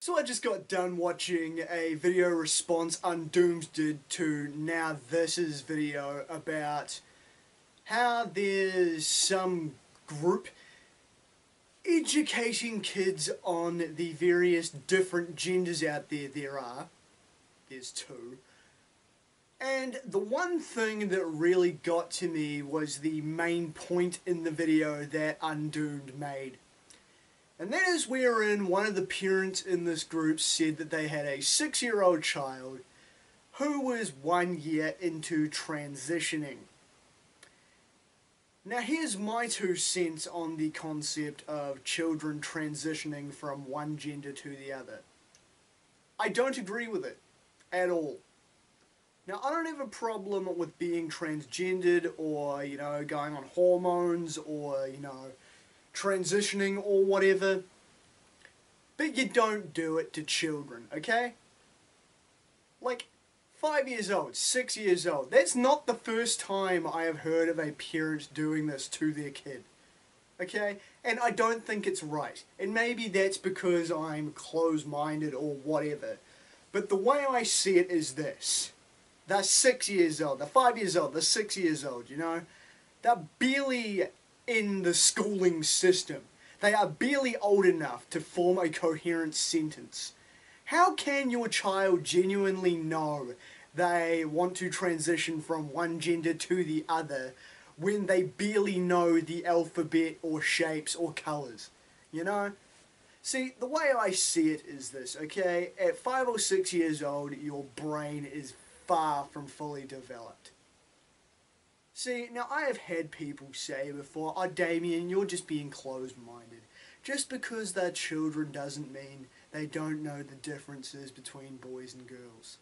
So I just got done watching a video response Undoomed did to NowThis's video about how there's some group educating kids on the various different genders out there There's two. And the one thing that really got to me was the main point in the video that Undoomed made. And that is wherein one of the parents in this group said that they had a 6-year-old child who was 1 year into transitioning. Now here's my 2 cents on the concept of children transitioning from one gender to the other. I don't agree with it at all. Now I don't have a problem with being transgendered or, going on hormones or, transitioning or whatever, but you don't do it to children, okay? Like, 5 years old, 6 years old, that's not the first time I have heard of a parent doing this to their kid, okay? And I don't think it's right, and maybe that's because I'm closed-minded or whatever, but the way I see it is this: they're 6 years old, they're 5 years old, they're 6 years old, they're barely in the schooling system. They are barely old enough to form a coherent sentence. How can your child genuinely know they want to transition from one gender to the other when they barely know the alphabet or shapes or colours? See, the way I see it is this, okay? At 5 or 6 years old, your brain is far from fully developed. See, now I have had people say before, "Oh, Damian, you're just being closed-minded. Just because they're children doesn't mean they don't know the differences between boys and girls."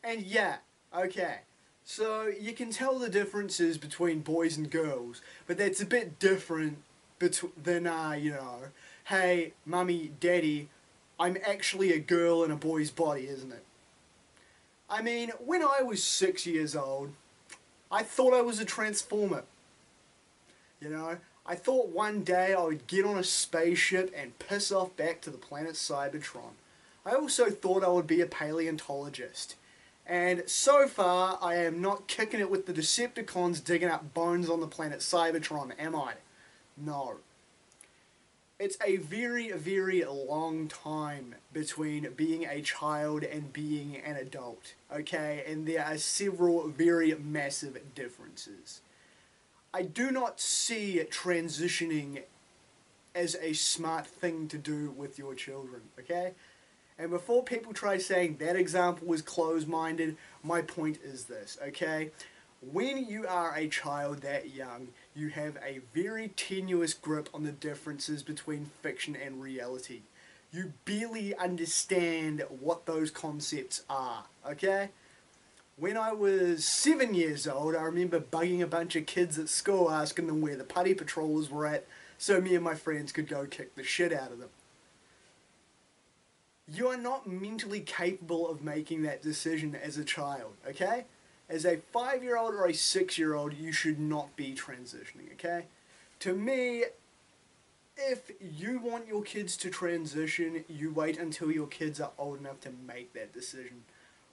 And yeah, okay, so you can tell the differences between boys and girls, but that's a bit different than, hey, mummy, daddy, I'm actually a girl in a boy's body, isn't it? I mean, when I was 6 years old, I thought I was a transformer. I thought one day I would get on a spaceship and piss off back to the planet Cybertron. I also thought I would be a paleontologist. And so far, I am not kicking it with the Decepticons digging up bones on the planet Cybertron, am I? No. It's a very, very long time between being a child and being an adult, okay? And there are several very massive differences. I do not see transitioning as a smart thing to do with your children, okay? And before people try saying that example was closed-minded, my point is this, okay? When you are a child that young, you have a very tenuous grip on the differences between fiction and reality. You barely understand what those concepts are, okay? When I was 7 years old, I remember bugging a bunch of kids at school asking them where the putty patrollers were at so me and my friends could go kick the shit out of them. You are not mentally capable of making that decision as a child, okay? As a 5-year-old or a 6-year-old, you should not be transitioning, okay? To me, if you want your kids to transition, you wait until your kids are old enough to make that decision.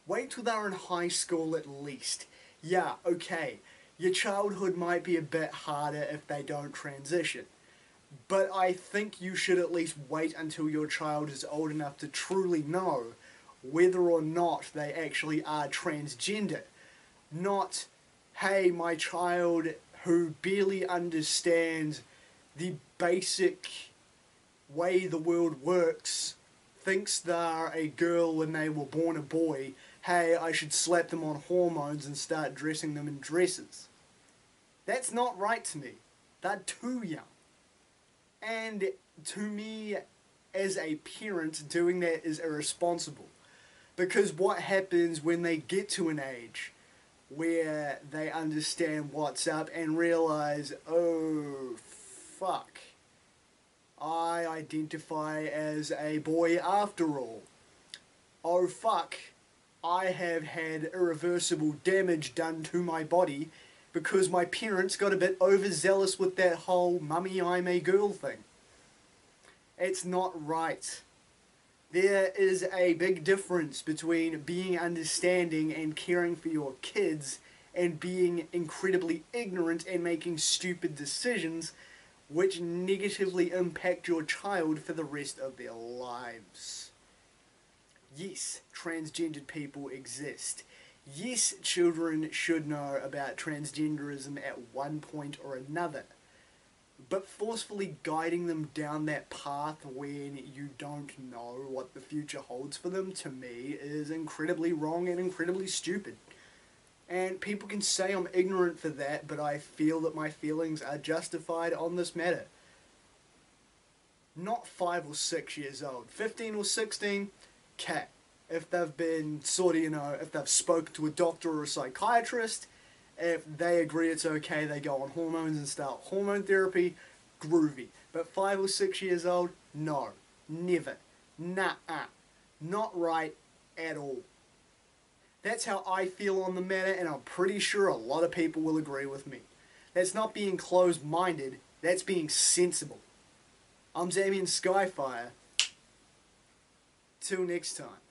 Wait till they're in high school at least. Yeah, okay, your childhood might be a bit harder if they don't transition. But I think you should at least wait until your child is old enough to truly know whether or not they actually are transgender. Not, hey, my child who barely understands the basic way the world works thinks they're a girl when they were born a boy. Hey, I should slap them on hormones and start dressing them in dresses. That's not right to me. They're too young. And to me, as a parent, doing that is irresponsible. Because what happens when they get to an age where they understand what's up and realize, oh, fuck, I identify as a boy after all. Oh, fuck, I have had irreversible damage done to my body because my parents got a bit overzealous with that whole mummy I'm a girl thing. It's not right. There is a big difference between being understanding and caring for your kids and being incredibly ignorant and making stupid decisions which negatively impact your child for the rest of their lives. Yes, transgendered people exist. Yes, children should know about transgenderism at one point or another. But forcefully guiding them down that path when you don't know what the future holds for them, to me, is incredibly wrong and incredibly stupid. And people can say I'm ignorant for that, but I feel that my feelings are justified on this matter. Not 5 or 6 years old. 15 or 16, cat. If they've been if they've spoken to a doctor or a psychiatrist, if they agree it's okay, they go on hormones and start hormone therapy, groovy. But 5 or 6 years old, no. Never. Nah-uh. Not right at all. That's how I feel on the matter, and I'm pretty sure a lot of people will agree with me. That's not being closed-minded, that's being sensible. I'm Damian Skyfire. Till next time.